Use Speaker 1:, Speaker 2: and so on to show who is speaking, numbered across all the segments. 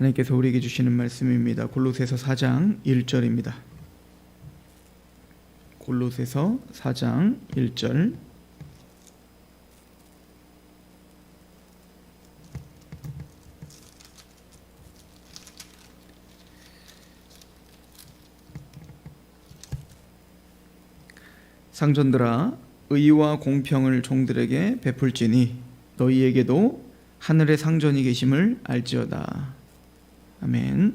Speaker 1: 하나님께서 우리에게 주시는 말씀입니다. 골로새서 4장 1절입니다. 골로새서 4장 1절. 상전들아, 의와 공평을 종들에게 베풀지니 너희에게도 하늘의 상전이 계심을 알지어다. 아멘.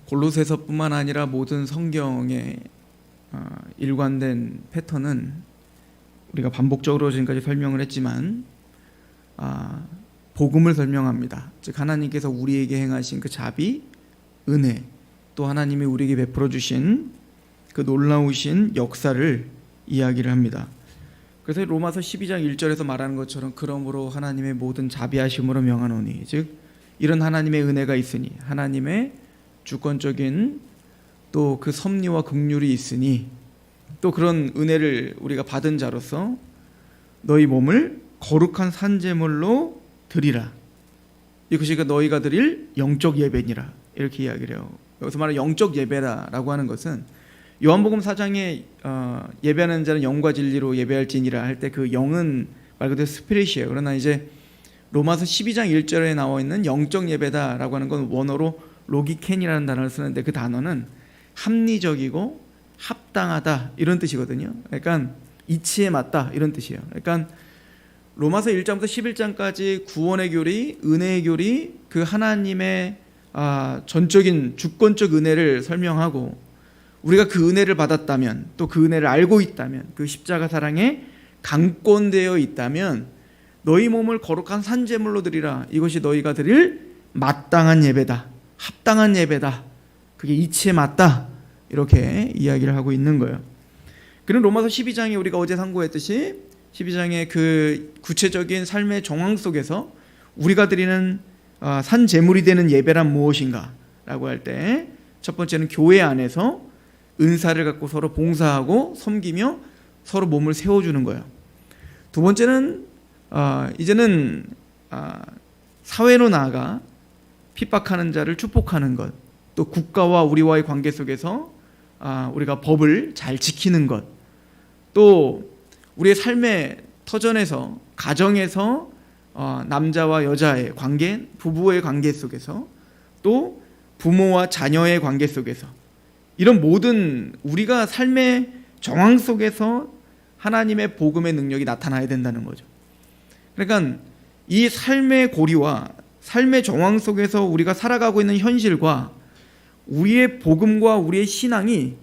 Speaker 1: 골로새서뿐만 아니라 모든 성경의 일관된 패턴은 우리가 반복적으로 지금까지 설명을 했지만 복음을 설명합니다. 즉 하나님께서 우리에게 행하신 그 자비, 은혜, 또 하나님이 우리에게 베풀어 주신 그 놀라우신 역사를 이야기를 합니다. 그래서 로마서 12장 1절에서 말하는 것처럼 그러므로 하나님의 모든 자비하심으로 명하노니, 즉 이런 하나님의 은혜가 있으니, 하나님의 주권적인 또 그 섭리와 긍휼이 있으니, 또 그런 은혜를 우리가 받은 자로서 너희 몸을 거룩한 산제물로 드리라. 이것이 너희가 드릴 영적 예배니라, 이렇게 이야기를 해요. 여기서 말하는 영적 예배라고 하는 것은 요한복음 4장에 예배하는 자는 영과 진리로 예배할지니라 할 때 그 영은 말 그대로 스피릿이에요. 그러나 이제 로마서 12장 1절에 나와 있는 영적 예배다라고 하는 건 원어로 로기켄이라는 단어를 쓰는데, 그 단어는 합리적이고 합당하다 이런 뜻이거든요. 그러니까 이치에 맞다 이런 뜻이에요. 그러니까 로마서 1장부터 11장까지 구원의 교리, 은혜의 교리, 그 하나님의 전적인 주권적 은혜를 설명하고, 우리가 그 은혜를 받았다면, 또 그 은혜를 알고 있다면, 그 십자가 사랑에 강권되어 있다면 너희 몸을 거룩한 산제물로 드리라. 이것이 너희가 드릴 마땅한 예배다, 합당한 예배다, 그게 이치에 맞다, 이렇게 이야기를 하고 있는 거예요. 그런 로마서 12장에 우리가 어제 상고했듯이 12장의 그 구체적인 삶의 정황 속에서 우리가 드리는 산제물이 되는 예배란 무엇인가 라고 할 때, 첫 번째는 교회 안에서 은사를 갖고 서로 봉사하고 섬기며 서로 몸을 세워주는 거예요. 두 번째는 이제는 사회로 나아가 핍박하는 자를 축복하는 것, 또 국가와 우리와의 관계 속에서 우리가 법을 잘 지키는 것, 또 우리의 삶의 터전에서, 가정에서 남자와 여자의 관계, 부부의 관계 속에서, 또 부모와 자녀의 관계 속에서, 이런 모든 우리가 삶의 정황 속에서 하나님의 복음의 능력이 나타나야 된다는 거죠. 그러니까 이 삶의 고리와 삶의 정황 속에서 우리가 살아가고 있는 현실과 우리의 복음과 우리의 신앙이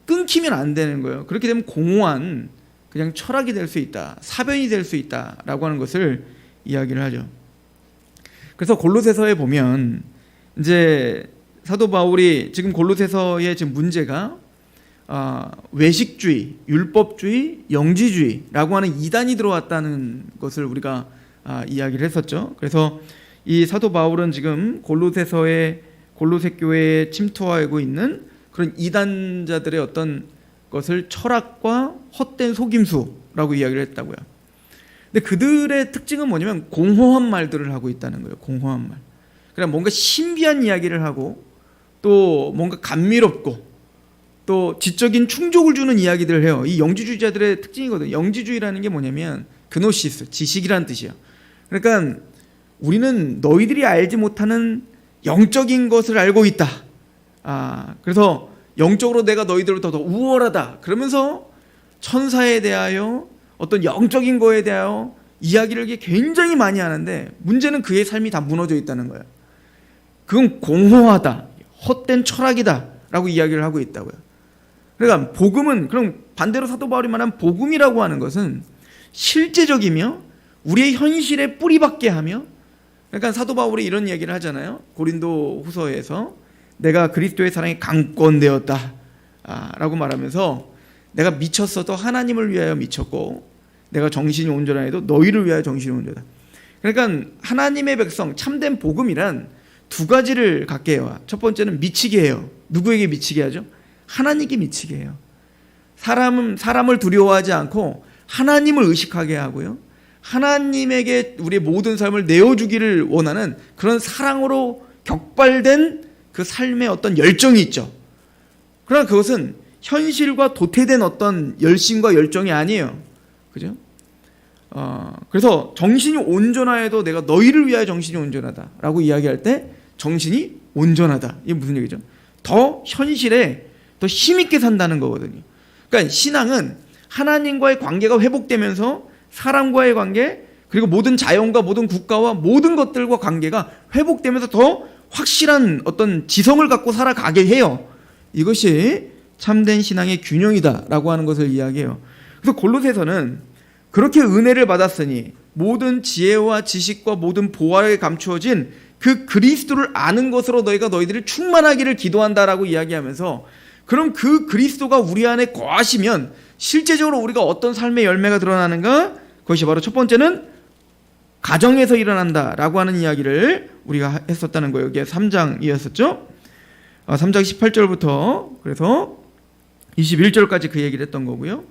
Speaker 1: 끊기면 안 되는 거예요. 그렇게 되면 공허한 그냥 철학이 될 수 있다, 사변이 될 수 있다라고 하는 것을 이야기를 하죠. 그래서 골로새서에 보면 이제 사도 바울이 지금 골로새서의 지금 문제가 외식주의, 율법주의, 영지주의라고 하는 이단이 들어왔다는 것을 우리가 이야기를 했었죠. 그래서 이 사도 바울은 지금 골로새 교회에 침투하고 있는 그런 이단자들의 어떤 것을 철학과 헛된 속임수라고 이야기를 했다고요. 근데 그들의 특징은 뭐냐면 공허한 말들을 하고 있다는 거예요. 공허한 말. 그냥 뭔가 신비한 이야기를 하고, 또 뭔가 감미롭고, 또 지적인 충족을 주는 이야기들을 해요. 이 영지주의자들의 특징이거든요. 영지주의라는 게 뭐냐면 그노시스, 지식이라는 뜻이에요. 그러니까 우리는 너희들이 알지 못하는 영적인 것을 알고 있다. 그래서 영적으로 내가 너희들보다 더 우월하다. 그러면서 천사에 대하여, 어떤 영적인 거에 대하여 이야기를 굉장히 많이 하는데, 문제는 그의 삶이 다 무너져 있다는 거예요. 그건 공허하다, 헛된 철학이다 라고 이야기를 하고 있다고요. 그러니까 복음은, 그럼 반대로 사도 바울이 말한 복음이라고 하는 것은 실제적이며 우리의 현실에 뿌리박게 하며, 그러니까 사도 바울이 이런 얘기를 하잖아요. 고린도 후서에서 내가 그리스도의 사랑에 강권되었다 라고 말하면서, 내가 미쳤어도 하나님을 위하여 미쳤고, 내가 정신이 온전하여도 너희를 위하여 정신이 온전하다. 그러니까 하나님의 백성, 참된 복음이란 두 가지를 갖게 해요. 첫 번째는 미치게 해요. 누구에게 미치게 하죠? 하나님께 미치게 해요. 사람을 두려워하지 않고 하나님을 의식하게 하고요, 하나님에게 우리의 모든 삶을 내어주기를 원하는 그런 사랑으로 격발된 그 삶의 어떤 열정이 있죠. 그러나 그것은 현실과 도태된 어떤 열심과 열정이 아니에요. 그죠? 그래서 정신이 온전하여도 내가 너희를 위하여 정신이 온전하다라고 이야기할 때 정신이 온전하다. 이게 무슨 얘기죠? 더 현실에 더 힘있게 산다는 거거든요. 그러니까 신앙은 하나님과의 관계가 회복되면서 사람과의 관계, 그리고 모든 자연과 모든 국가와 모든 것들과 관계가 회복되면서 더 확실한 어떤 지성을 갖고 살아가게 해요. 이것이 참된 신앙의 균형이다라고 하는 것을 이야기해요. 그래서 골로새서는 그렇게 은혜를 받았으니 모든 지혜와 지식과 모든 보화에 감추어진 그 그리스도를 아는 것으로 너희가 너희들이 충만하기를 기도한다라고 이야기하면서, 그럼 그 그리스도가 우리 안에 거하시면 실제적으로 우리가 어떤 삶의 열매가 드러나는가? 그것이 바로 첫 번째는 가정에서 일어난다라고 하는 이야기를 우리가 했었다는 거예요. 이게 3장이었었죠. 3장 18절부터 그래서 21절까지 그 얘기를 했던 거고요.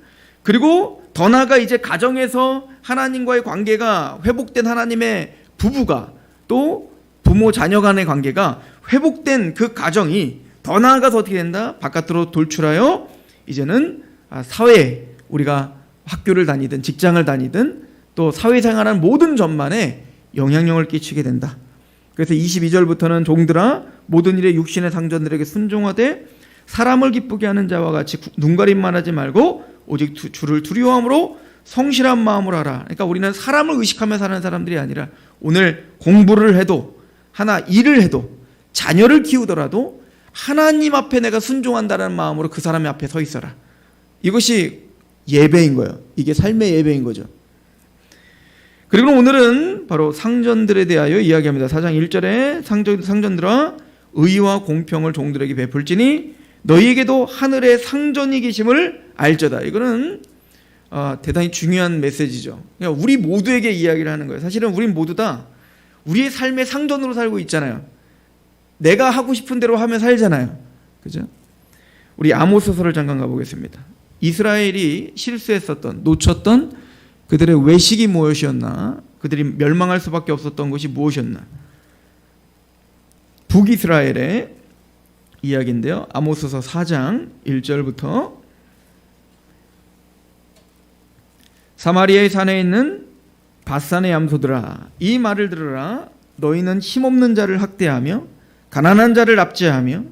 Speaker 1: 그리고 더 나아가 이제 가정에서 하나님과의 관계가 회복된 하나님의 부부가, 또 부모 자녀 간의 관계가 회복된 그 가정이 더 나아가서 어떻게 된다? 바깥으로 돌출하여 이제는 사회에, 우리가 학교를 다니든 직장을 다니든 또 사회생활하는 모든 전반에 영향력을 끼치게 된다. 그래서 22절부터는 종들아 모든 일에 육신의 상전들에게 순종하되 사람을 기쁘게 하는 자와 같이 눈가림만 하지 말고 오직 주를 두려워함으로 성실한 마음으로 하라. 그러니까 우리는 사람을 의식하며 사는 사람들이 아니라 오늘 공부를 해도, 하나 일을 해도, 자녀를 키우더라도 하나님 앞에 내가 순종한다는 마음으로 그 사람의 앞에 서 있어라. 이것이 예배인 거예요. 이게 삶의 예배인 거죠. 그리고 오늘은 바로 상전들에 대하여 이야기합니다. 4장 1절에 상전들아 의와 공평을 종들에게 베풀지니 너희에게도 하늘의 상전이 계심을 알저다. 이거는 대단히 중요한 메시지죠. 그러니까 우리 모두에게 이야기를 하는 거예요. 사실은 우린 모두 다 우리의 삶의 상전으로 살고 있잖아요. 내가 하고 싶은 대로 하며 살잖아요. 그죠? 우리 아모스서를 잠깐 가보겠습니다. 이스라엘이 실수했었던, 놓쳤던 그들의 외식이 무엇이었나? 그들이 멸망할 수밖에 없었던 것이 무엇이었나? 북이스라엘의 이야기인데요. 아모스서 4장 1절부터 사마리아의 산에 있는 바산의 염소들아 이 말을 들으라. 너희는 힘없는 자를 학대하며 가난한 자를 납치하며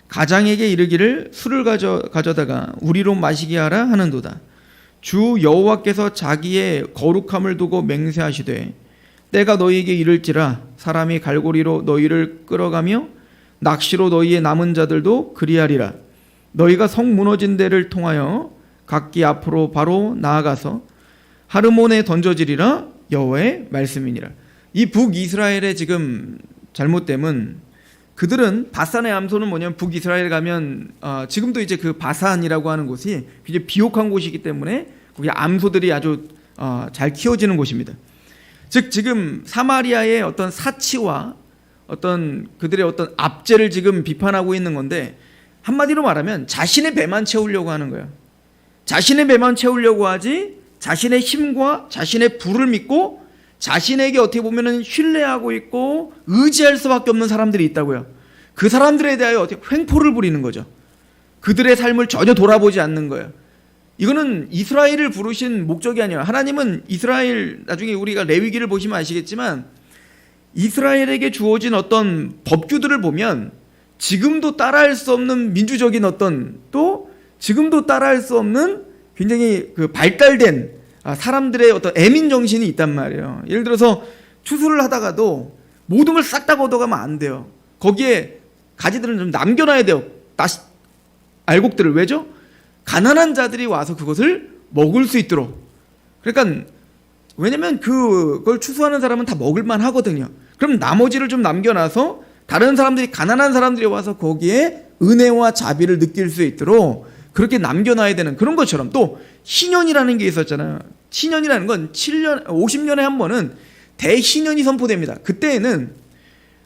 Speaker 1: 가장에게 이르기를 술을 가져다가 우리로 마시게 하라 하는도다. 주 여호와께서 자기의 거룩함을 두고 맹세하시되 때가 너희에게 이를지라 사람이 갈고리로 너희를 끌어가며 낚시로 너희의 남은 자들도 그리하리라. 너희가 성 무너진 데를 통하여 각기 앞으로 바로 나아가서 하르몬에 던져지리라. 여호와의 말씀이니라. 이 북이스라엘의 지금 잘못됨은, 그들은 바산의 암소는 뭐냐면 북이스라엘 가면 지금도 이제 그 바산이라고 하는 곳이 굉장히 비옥한 곳이기 때문에 거기 암소들이 아주 잘 키워지는 곳입니다. 즉 지금 사마리아의 어떤 사치와 어떤 그들의 어떤 압제를 지금 비판하고 있는 건데, 한마디로 말하면 자신의 배만 채우려고 하는 거예요. 자신의 배만 채우려고 하지 자신의 힘과 자신의 부를 믿고 자신에게 어떻게 보면은 신뢰하고 있고 의지할 수밖에 없는 사람들이 있다고요. 그 사람들에 대하여 어떻게 횡포를 부리는 거죠. 그들의 삶을 전혀 돌아보지 않는 거예요. 이거는 이스라엘을 부르신 목적이 아니에요. 하나님은 이스라엘, 나중에 우리가 레위기를 보시면 아시겠지만 이스라엘에게 주어진 어떤 법규들을 보면 지금도 따라할 수 없는 민주적인 어떤, 또 지금도 따라할 수 없는 굉장히 그 발달된 사람들의 어떤 애민 정신이 있단 말이에요. 예를 들어서 추수를 하다가도 모든 걸 싹 다 걷어가면 안 돼요. 거기에 가지들은 좀 남겨놔야 돼요. 알곡들을. 왜죠? 가난한 자들이 와서 그것을 먹을 수 있도록. 그러니까 왜냐면 그걸 추수하는 사람은 다 먹을만 하거든요. 그럼 나머지를 좀 남겨놔서 다른 사람들이, 가난한 사람들이 와서 거기에 은혜와 자비를 느낄 수 있도록 그렇게 남겨놔야 되는 그런 것처럼, 또 신년이라는 게 있었잖아요. 신년이라는 건 7년, 50년에 한 번은 대신년이 선포됩니다. 그때에는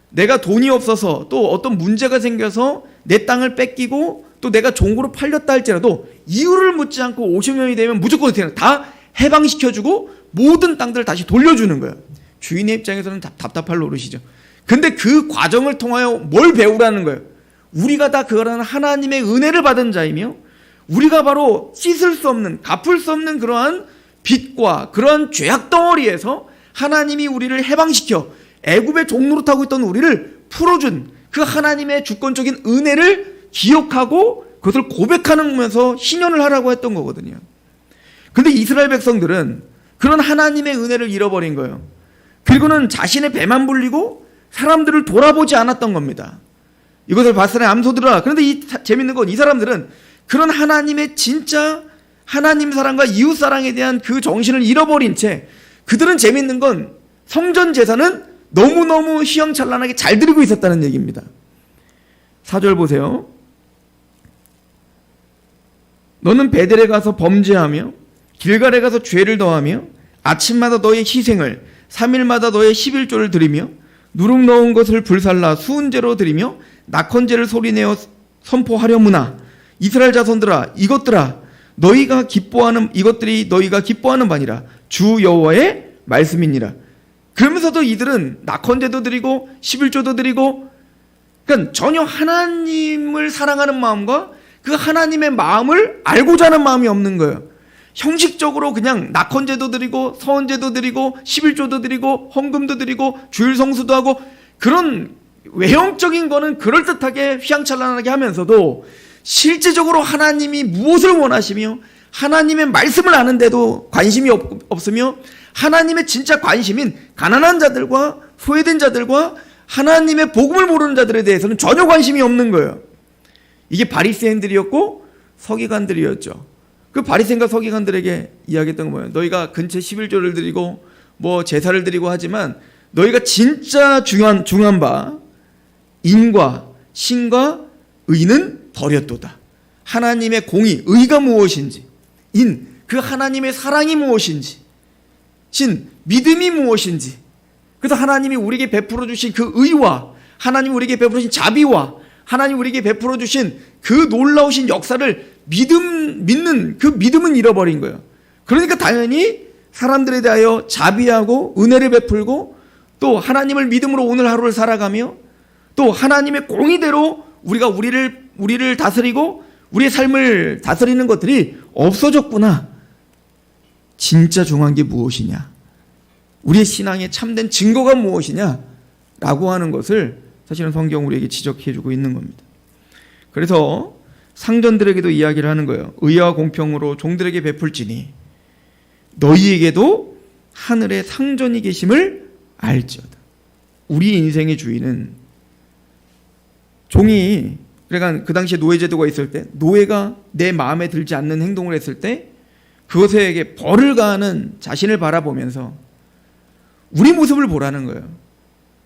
Speaker 1: 내가 돈이 없어서 또 어떤 문제가 생겨서 내 땅을 뺏기고 또 내가 종으로 팔렸다 할지라도 이유를 묻지 않고 50년이 되면 무조건 다 해방시켜주고 모든 땅들을 다시 돌려주는 거예요. 주인의 입장에서는 답답할 노릇이죠. 근데 그 과정을 통하여 뭘 배우라는 거예요? 우리가 다 그런 하나님의 은혜를 받은 자이며 우리가 바로 씻을 수 없는, 갚을 수 없는 그러한 빚과 그러한 죄악 덩어리에서 하나님이 우리를 해방시켜 애굽의 종노릇하고 있던 우리를 풀어준 그 하나님의 주권적인 은혜를 기억하고 그것을 고백하면서 신현을 하라고 했던 거거든요. 근데 이스라엘 백성들은 그런 하나님의 은혜를 잃어버린 거예요. 그리고는 자신의 배만 불리고 사람들을 돌아보지 않았던 겁니다. 이것을 봤을 때 암소들아. 그런데 재밌는 건 이 사람들은 그런 하나님의 진짜 하나님 사랑과 이웃 사랑에 대한 그 정신을 잃어버린 채 그들은 재밌는 건 성전 제사는 너무너무 휘황찬란하게 잘 드리고 있었다는 얘기입니다. 4절 보세요. 너는 베델에 가서 범죄하며 길갈에 가서 죄를 더하며 아침마다 너의 희생을 3일마다 너의 11조를 드리며 누룩 넣은 것을 불살라 수은제로 드리며 낙헌제를 소리내어 선포하려무나 이스라엘 자손들아 이것들아 이것들이 너희가 기뻐하는 바니라 주 여호와의 말씀이니라. 그러면서도 이들은 낙헌제도 드리고 11조도 드리고 그러니까 전혀 하나님을 사랑하는 마음과 그 하나님의 마음을 알고자 하는 마음이 없는 거예요. 형식적으로 그냥 낙헌제도 드리고 서헌제도 드리고 11조도 드리고 헌금도 드리고 주일 성수도 하고 그런 외형적인 거는 그럴듯하게 휘황찬란하게 하면서도 실제적으로 하나님이 무엇을 원하시며 하나님의 말씀을 아는데도 관심이 없으며 하나님의 진짜 관심인 가난한 자들과 소외된 자들과 하나님의 복음을 모르는 자들에 대해서는 전혀 관심이 없는 거예요. 이게 바리새인들이었고 서기관들이었죠. 그 바리새인과 서기관들에게 이야기했던 건 뭐예요? 너희가 근처 11조를 드리고 뭐 제사를 드리고 하지만 너희가 진짜 중요한 바 인과 신과 의는 버렸도다. 하나님의 공의, 의가 무엇인지, 그 하나님의 사랑이 무엇인지, 믿음이 무엇인지, 그래서 하나님이 우리에게 베풀어 주신 그 의와 하나님이 우리에게 베풀어 주신 자비와 하나님이 우리에게 베풀어 주신 그 놀라우신 역사를 믿는 그 믿음은 잃어버린 거예요. 그러니까 당연히 사람들에 대하여 자비하고 은혜를 베풀고 또 하나님을 믿음으로 오늘 하루를 살아가며 또 하나님의 공의대로 우리가 우리를 다스리고 우리의 삶을 다스리는 것들이 없어졌구나. 진짜 중요한 게 무엇이냐? 우리의 신앙의 참된 증거가 무엇이냐? 라고 하는 것을 사실은 성경 우리에게 지적해주고 있는 겁니다. 그래서 상전들에게도 이야기를 하는 거예요. 의와 공평으로 종들에게 베풀지니 너희에게도 하늘의 상전이 계심을 알지어다. 우리 인생의 주인은 종이 그러니까 그 당시에 노예제도가 있을 때 노예가 내 마음에 들지 않는 행동을 했을 때 그것에게 벌을 가하는 자신을 바라보면서 우리 모습을 보라는 거예요.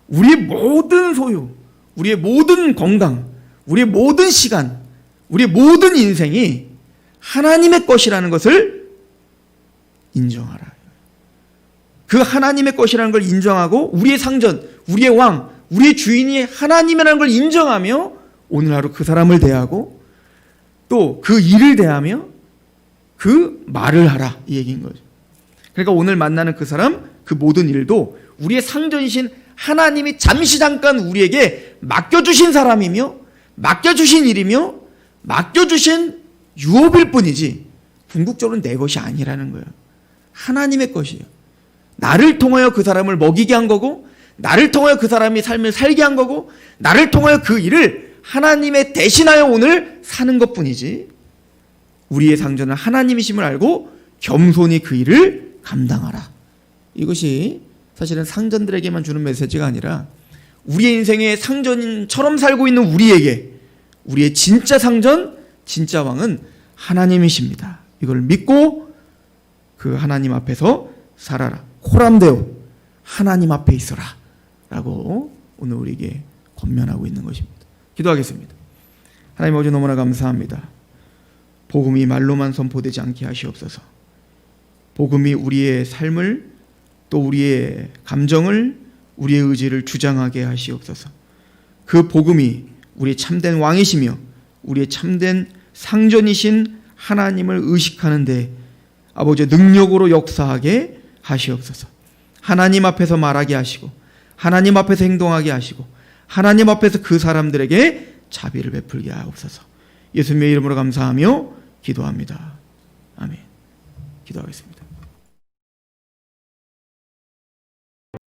Speaker 1: 우리의 모든 소유, 우리의 모든 건강, 우리의 모든 시간, 우리의 모든 인생이 하나님의 것이라는 것을 인정하라. 그 하나님의 것이라는 걸 인정하고 우리의 상전, 우리의 왕, 우리의 주인이 하나님이라는 걸 인정하며 오늘 하루 그 사람을 대하고 또 그 일을 대하며 그 말을 하라 이 얘기인 거죠. 그러니까 오늘 만나는 그 사람, 그 모든 일도 우리의 상전이신 하나님이 잠깐 우리에게 맡겨주신 사람이며 맡겨주신 일이며 맡겨주신 유업일 뿐이지 궁극적으로는 내 것이 아니라는 거예요. 하나님의 것이에요. 나를 통하여 그 사람을 먹이게 한 거고 나를 통하여 그 사람이 삶을 살게 한 거고 나를 통하여 그 일을 하나님의 대신하여 오늘 사는 것뿐이지 우리의 상전은 하나님이심을 알고 겸손히 그 일을 감당하라. 이것이 사실은 상전들에게만 주는 메시지가 아니라 우리의 인생의 상전처럼 살고 있는 우리에게 우리의 진짜 상전, 진짜 왕은 하나님이십니다. 이걸 믿고 그 하나님 앞에서 살아라. 코람데오 하나님 앞에 있어라 라고 오늘 우리에게 권면하고 있는 것입니다. 기도하겠습니다. 하나님 아버지 너무나 감사합니다. 복음이 말로만 선포되지 않게 하시옵소서. 복음이 우리의 삶을 또 우리의 감정을 우리의 의지를 주장하게 하시옵소서. 그 복음이 우리의 참된 왕이시며 우리의 참된 상전이신 하나님을 의식하는데 아버지의 능력으로 역사하게 하시옵소서. 하나님 앞에서 말하게 하시고 하나님 앞에서 행동하게 하시고 하나님 앞에서 그 사람들에게 자비를 베풀게 하옵소서. 예수님의 이름으로 감사하며 기도합니다. 아멘. 기도하겠습니다.